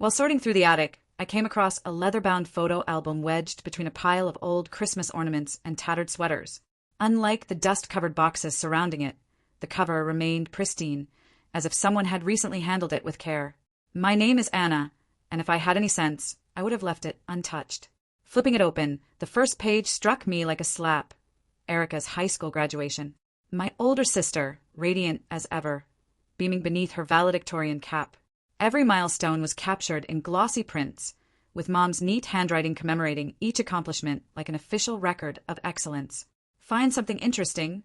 While sorting through the attic, I came across a leather-bound photo album wedged between a pile of old Christmas ornaments and tattered sweaters. Unlike the dust-covered boxes surrounding it, the cover remained pristine, as if someone had recently handled it with care. My name is Anna, and if I had any sense, I would have left it untouched. Flipping it open, the first page struck me like a slap. Erica's high school graduation. My older sister, radiant as ever, beaming beneath her valedictorian cap. Every milestone was captured in glossy prints, with Mom's neat handwriting commemorating each accomplishment like an official record of excellence. Find something interesting?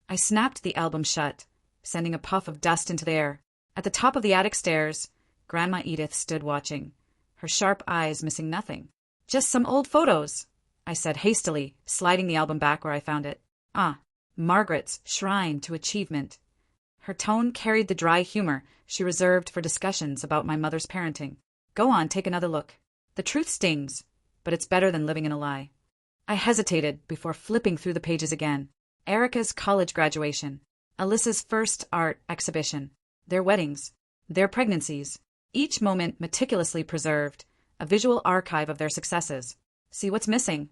I snapped the album shut, sending a puff of dust into the air. At the top of the attic stairs, Grandma Edith stood watching, her sharp eyes missing nothing. Just some old photos, I said hastily, sliding the album back where I found it. Ah, Margaret's shrine to achievement. Her tone carried the dry humor she reserved for discussions about my mother's parenting. Go on, take another look. The truth stings, but it's better than living in a lie. I hesitated before flipping through the pages again. Erica's college graduation, Alyssa's first art exhibition, their weddings, their pregnancies, each moment meticulously preserved, a visual archive of their successes. See what's missing?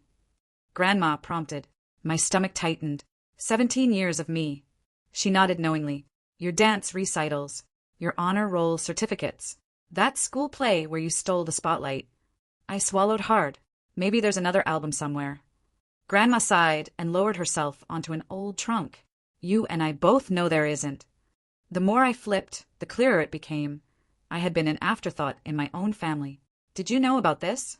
Grandma prompted. My stomach tightened. 17 years of me. She nodded knowingly. Your dance recitals, your honor roll certificates, that school play where you stole the spotlight. I swallowed hard. Maybe there's another album somewhere. Grandma sighed and lowered herself onto an old trunk. You and I both know there isn't. The more I flipped, the clearer it became. I had been an afterthought in my own family. Did you know about this?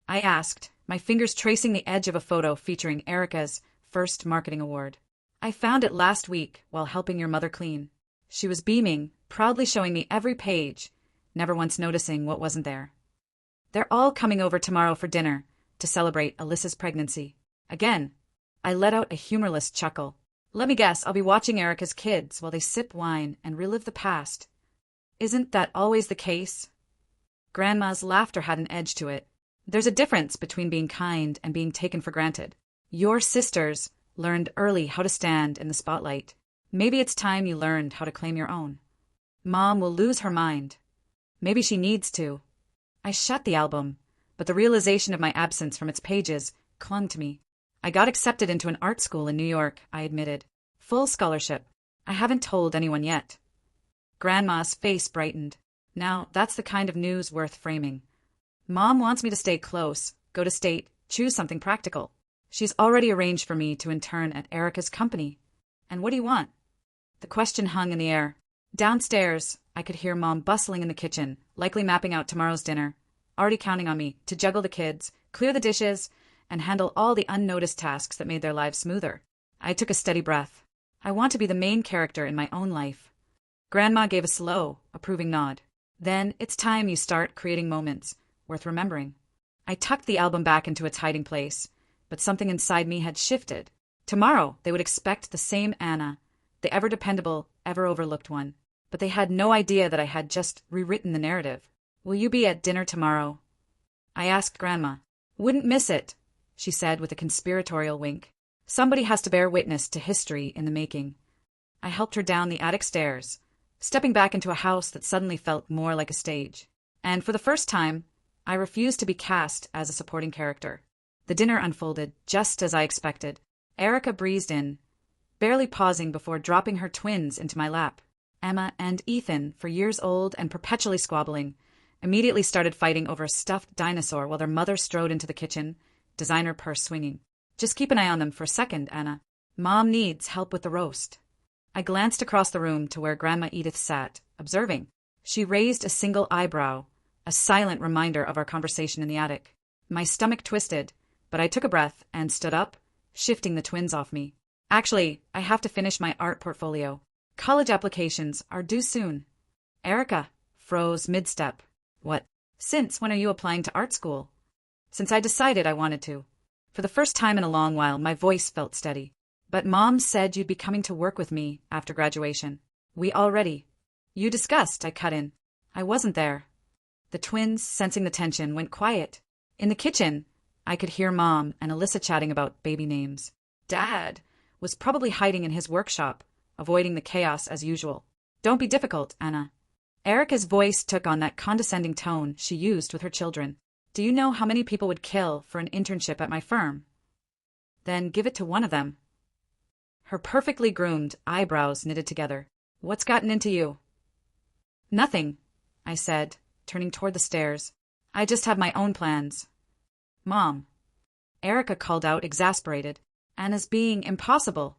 I asked, my fingers tracing the edge of a photo featuring Erica's first marketing award. I found it last week while helping your mother clean. She was beaming, proudly showing me every page, never once noticing what wasn't there. They're all coming over tomorrow for dinner to celebrate Alyssa's pregnancy. Again, I let out a humorless chuckle. Let me guess, I'll be watching Erica's kids while they sip wine and relive the past. Isn't that always the case? Grandma's laughter had an edge to it. There's a difference between being kind and being taken for granted. Your sisters learned early how to stand in the spotlight. Maybe it's time you learned how to claim your own. Mom will lose her mind. Maybe she needs to. I shut the album, but the realization of my absence from its pages clung to me. I got accepted into an art school in New York, I admitted. Full scholarship. I haven't told anyone yet. Grandma's face brightened. Now, that's the kind of news worth framing. Mom wants me to stay close, go to state, choose something practical. She's already arranged for me to intern at Erica's company. And what do you want? The question hung in the air. Downstairs, I could hear Mom bustling in the kitchen, likely mapping out tomorrow's dinner, already counting on me to juggle the kids, clear the dishes, and handle all the unnoticed tasks that made their lives smoother. I took a steady breath. I want to be the main character in my own life. Grandma gave a slow, approving nod. Then it's time you start creating moments worth remembering. I tucked the album back into its hiding place, but something inside me had shifted. Tomorrow, they would expect the same Anna, the ever-dependable, ever-overlooked one. But they had no idea that I had just rewritten the narrative. Will you be at dinner tomorrow? I asked Grandma. Wouldn't miss it, she said with a conspiratorial wink. Somebody has to bear witness to history in the making. I helped her down the attic stairs, stepping back into a house that suddenly felt more like a stage. And for the first time, I refused to be cast as a supporting character. The dinner unfolded just as I expected. Erica breezed in, barely pausing before dropping her twins into my lap. Emma and Ethan, for years old and perpetually squabbling, immediately started fighting over a stuffed dinosaur while their mother strode into the kitchen, designer purse swinging. Just keep an eye on them for a second, Anna. Mom needs help with the roast. I glanced across the room to where Grandma Edith sat, observing. She raised a single eyebrow, a silent reminder of our conversation in the attic. My stomach twisted, but I took a breath and stood up, shifting the twins off me. Actually, I have to finish my art portfolio. College applications are due soon. Erica froze mid-step. What? Since when are you applying to art school? Since I decided I wanted to. For the first time in a long while, my voice felt steady. But Mom said you'd be coming to work with me after graduation. We already. You discussed, I cut in. I wasn't there. The twins, sensing the tension, went quiet. In the kitchen, I could hear Mom and Alyssa chatting about baby names. Dad was probably hiding in his workshop, avoiding the chaos as usual. Don't be difficult, Anna. Erica's voice took on that condescending tone she used with her children. Do you know how many people would kill for an internship at my firm? Then give it to one of them. Her perfectly groomed eyebrows knitted together. What's gotten into you? Nothing, I said, turning toward the stairs. I just have my own plans. Mom. Erica called out, exasperated. Anna's being impossible.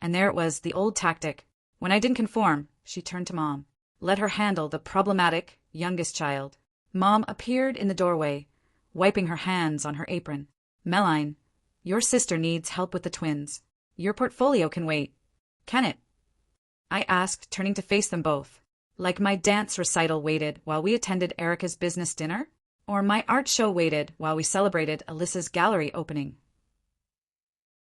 And there it was, the old tactic. When I didn't conform, she turned to Mom. Let her handle the problematic, youngest child. Mom appeared in the doorway, wiping her hands on her apron. Meline, your sister needs help with the twins. Your portfolio can wait. Can it? I asked, turning to face them both. Like my dance recital waited while we attended Erica's business dinner? Or my art show waited while we celebrated Alyssa's gallery opening?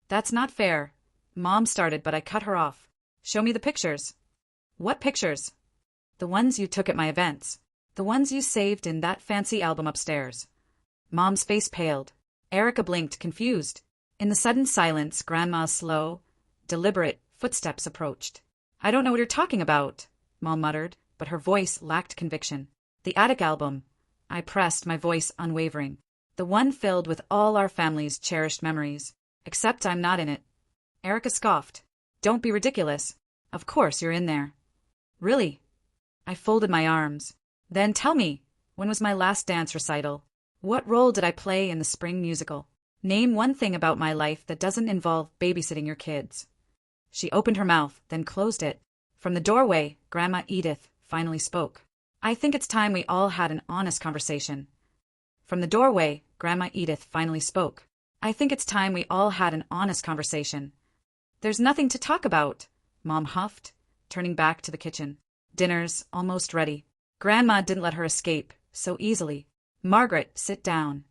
That's not fair. Mom started, but I cut her off. Show me the pictures. What pictures? The ones you took at my events. The ones you saved in that fancy album upstairs. Mom's face paled. Erica blinked, confused. In the sudden silence, Grandma's slow, deliberate footsteps approached. I don't know what you're talking about, Mom muttered, but her voice lacked conviction. The attic album. I pressed, my voice unwavering. The one filled with all our family's cherished memories. Except I'm not in it. Erica scoffed. Don't be ridiculous. Of course you're in there. Really? I folded my arms. Then tell me, when was my last dance recital? What role did I play in the spring musical? Name one thing about my life that doesn't involve babysitting your kids. She opened her mouth, then closed it. From the doorway, Grandma Edith finally spoke. I think it's time we all had an honest conversation. From the doorway, Grandma Edith finally spoke. I think it's time we all had an honest conversation. There's nothing to talk about, Mom huffed, turning back to the kitchen. Dinner's almost ready. Grandma didn't let her escape so easily. Margaret, sit down.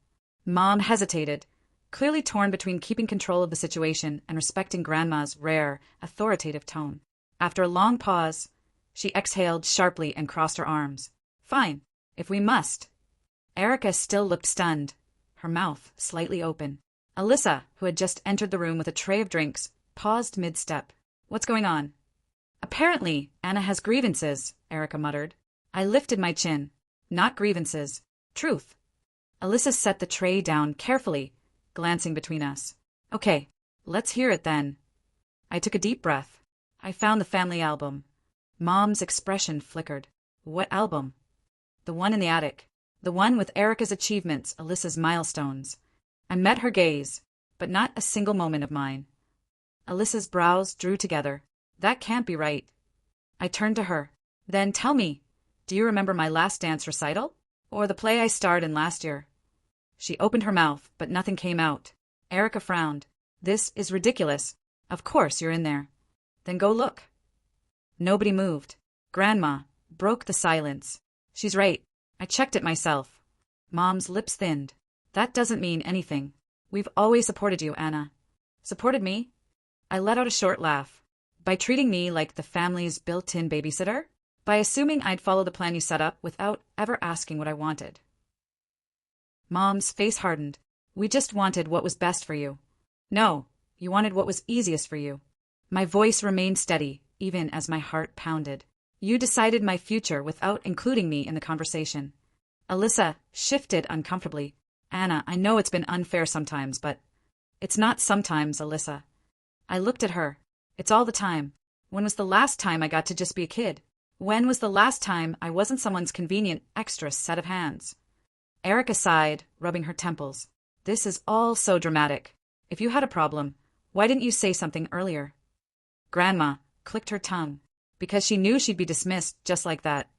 Mom hesitated, clearly torn between keeping control of the situation and respecting Grandma's rare, authoritative tone. After a long pause, she exhaled sharply and crossed her arms. Fine, if we must. Erica still looked stunned, her mouth slightly open. Alyssa, who had just entered the room with a tray of drinks, paused mid-step. What's going on? Apparently, Anna has grievances, Erica muttered. I lifted my chin. Not grievances. Truth. Alyssa set the tray down carefully, glancing between us. Okay, let's hear it then. I took a deep breath. I found the family album. Mom's expression flickered. What album? The one in the attic. The one with Erica's achievements, Alyssa's milestones. I met her gaze, but not a single moment of mine. Alyssa's brows drew together. That can't be right. I turned to her. Then tell me, do you remember my last dance recital? Or the play I starred in last year? She opened her mouth, but nothing came out. Erica frowned. This is ridiculous. Of course you're in there. Then go look. Nobody moved. Grandma broke the silence. She's right. I checked it myself. Mom's lips thinned. That doesn't mean anything. We've always supported you, Anna. Supported me? I let out a short laugh. By treating me like the family's built-in babysitter? By assuming I'd follow the plan you set up without ever asking what I wanted. Mom's face hardened. We just wanted what was best for you. No, you wanted what was easiest for you. My voice remained steady, even as my heart pounded. You decided my future without including me in the conversation. Alyssa shifted uncomfortably. Anna, I know it's been unfair sometimes, but it's not sometimes, Alyssa. I looked at her. It's all the time. When was the last time I got to just be a kid? When was the last time I wasn't someone's convenient extra set of hands? Erica sighed, rubbing her temples. This is all so dramatic. If you had a problem, why didn't you say something earlier? Grandma clicked her tongue, because she knew she'd be dismissed just like that.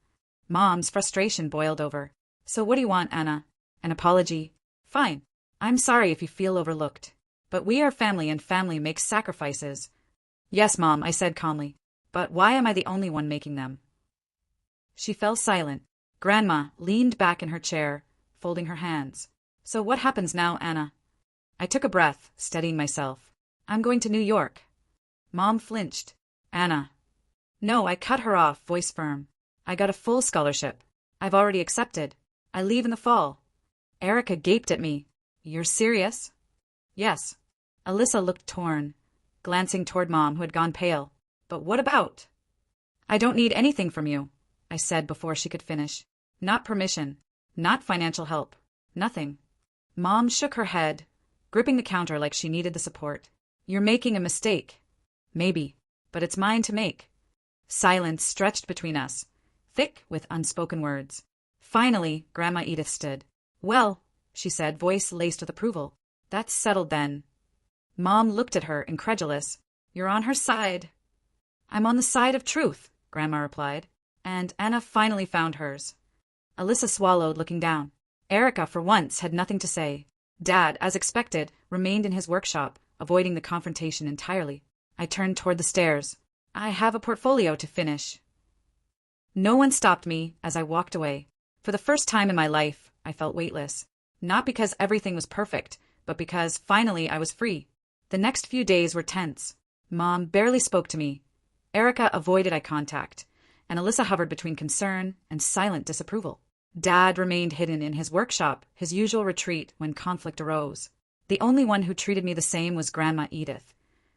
Mom's frustration boiled over. So what do you want, Anna? An apology? Fine. I'm sorry if you feel overlooked. But we are family and family makes sacrifices. Yes, Mom, I said calmly. But why am I the only one making them? She fell silent. Grandma leaned back in her chair, folding her hands. So what happens now, Anna? I took a breath, steadying myself. I'm going to New York. Mom flinched. Anna. No, I cut her off, voice firm. I got a full scholarship. I've already accepted. I leave in the fall. Erica gaped at me. You're serious? Yes. Alyssa looked torn, glancing toward Mom, who had gone pale. But what about? I don't need anything from you. I said before she could finish. Not permission. Not financial help. Nothing. Mom shook her head, gripping the counter like she needed the support. You're making a mistake. Maybe, but it's mine to make. Silence stretched between us, thick with unspoken words. Finally, Grandma Edith stood. Well, she said, voice laced with approval. That's settled then. Mom looked at her, incredulous. You're on her side. I'm on the side of truth, Grandma replied. And Anna finally found hers. Alyssa swallowed, looking down. Erica, for once, had nothing to say. Dad, as expected, remained in his workshop, avoiding the confrontation entirely. I turned toward the stairs. I have a portfolio to finish. No one stopped me as I walked away. For the first time in my life, I felt weightless. Not because everything was perfect, but because, finally, I was free. The next few days were tense. Mom barely spoke to me. Erica avoided eye contact, and Alyssa hovered between concern and silent disapproval. Dad remained hidden in his workshop, his usual retreat when conflict arose. The only one who treated me the same was Grandma Edith,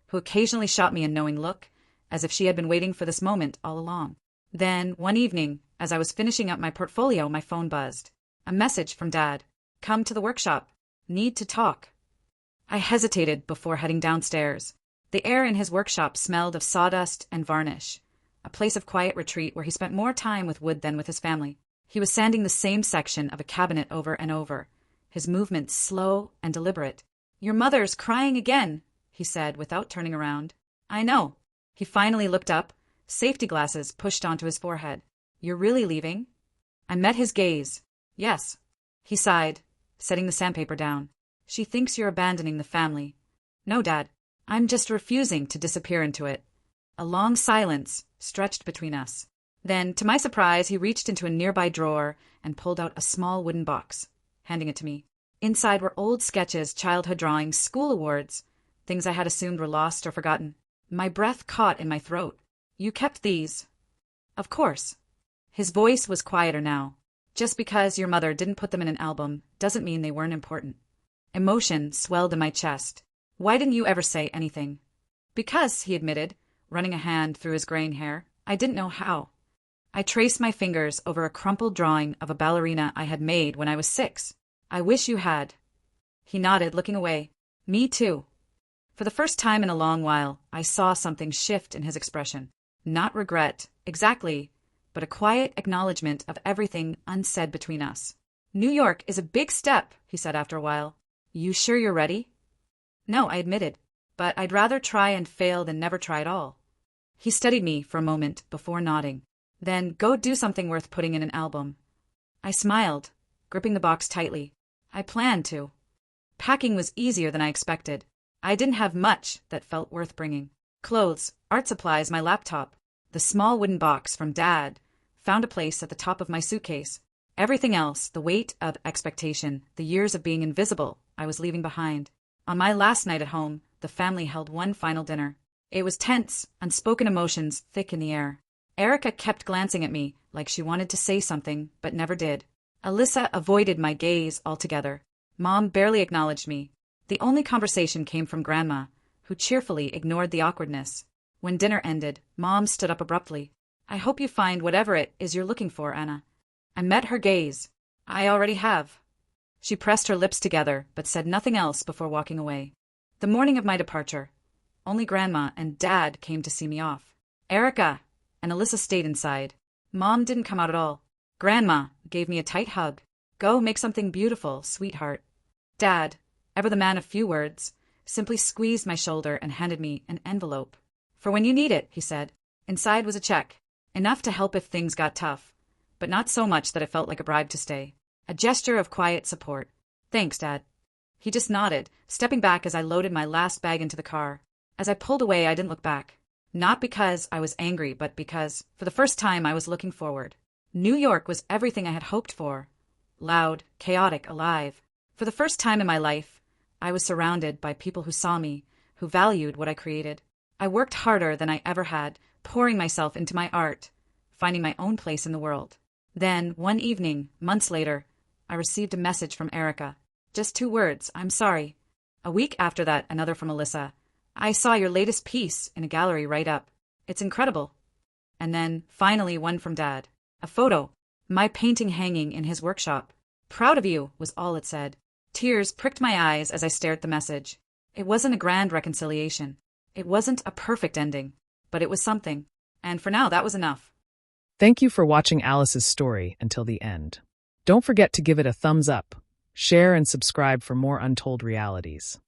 who occasionally shot me a knowing look, as if she had been waiting for this moment all along. Then, one evening, as I was finishing up my portfolio, my phone buzzed. A message from Dad. Come to the workshop. Need to talk. I hesitated before heading downstairs. The air in his workshop smelled of sawdust and varnish, a place of quiet retreat where he spent more time with wood than with his family. He was sanding the same section of a cabinet over and over, his movements slow and deliberate. Your mother's crying again, he said without turning around. I know. He finally looked up, safety glasses pushed onto his forehead. You're really leaving? I met his gaze. Yes. He sighed, setting the sandpaper down. She thinks you're abandoning the family. No, Dad. I'm just refusing to disappear into it. A long silence stretched between us. Then, to my surprise, he reached into a nearby drawer and pulled out a small wooden box, handing it to me. Inside were old sketches, childhood drawings, school awards, things I had assumed were lost or forgotten. My breath caught in my throat. You kept these? Of course. His voice was quieter now. Just because your mother didn't put them in an album doesn't mean they weren't important. Emotion swelled in my chest. Why didn't you ever say anything? Because, he admitted, running a hand through his graying hair. I didn't know how. I traced my fingers over a crumpled drawing of a ballerina I had made when I was 6. I wish you had. He nodded, looking away. Me too. For the first time in a long while, I saw something shift in his expression. Not regret, exactly, but a quiet acknowledgement of everything unsaid between us. New York is a big step, he said after a while. You sure you're ready? No, I admitted, but I'd rather try and fail than never try at all. He studied me for a moment before nodding. Then go do something worth putting in an album. I smiled, gripping the box tightly. I planned to. Packing was easier than I expected. I didn't have much that felt worth bringing. Clothes, art supplies, my laptop. The small wooden box from Dad found a place at the top of my suitcase. Everything else, the weight of expectation, the years of being invisible, I was leaving behind. On my last night at home, the family held one final dinner. It was tense, unspoken emotions thick in the air. Erica kept glancing at me like she wanted to say something, but never did. Alyssa avoided my gaze altogether. Mom barely acknowledged me. The only conversation came from Grandma, who cheerfully ignored the awkwardness. When dinner ended, Mom stood up abruptly. I hope you find whatever it is you're looking for, Anna. I met her gaze. I already have. She pressed her lips together, but said nothing else before walking away. The morning of my departure, only Grandma and Dad came to see me off. Erica and Alyssa stayed inside. Mom didn't come out at all. Grandma gave me a tight hug. Go make something beautiful, sweetheart. Dad, ever the man of few words, simply squeezed my shoulder and handed me an envelope. For when you need it, he said. Inside was a check, enough to help if things got tough, but not so much that it felt like a bribe to stay. A gesture of quiet support. Thanks, Dad. He just nodded, stepping back as I loaded my last bag into the car. As I pulled away, I didn't look back. Not because I was angry, but because, for the first time, I was looking forward. New York was everything I had hoped for. Loud, chaotic, alive. For the first time in my life, I was surrounded by people who saw me, who valued what I created. I worked harder than I ever had, pouring myself into my art, finding my own place in the world. Then, one evening, months later, I received a message from Erica. Just 2 words, I'm sorry. A week after that, another from Alyssa. I saw your latest piece in a gallery right up. It's incredible. And then, finally, one from Dad. A photo. My painting hanging in his workshop. "Proud of you," was all it said. Tears pricked my eyes as I stared at the message. It wasn't a grand reconciliation. It wasn't a perfect ending. But it was something. And for now, that was enough. Thank you for watching Alice's story until the end. Don't forget to give it a thumbs up, share and subscribe for more untold realities.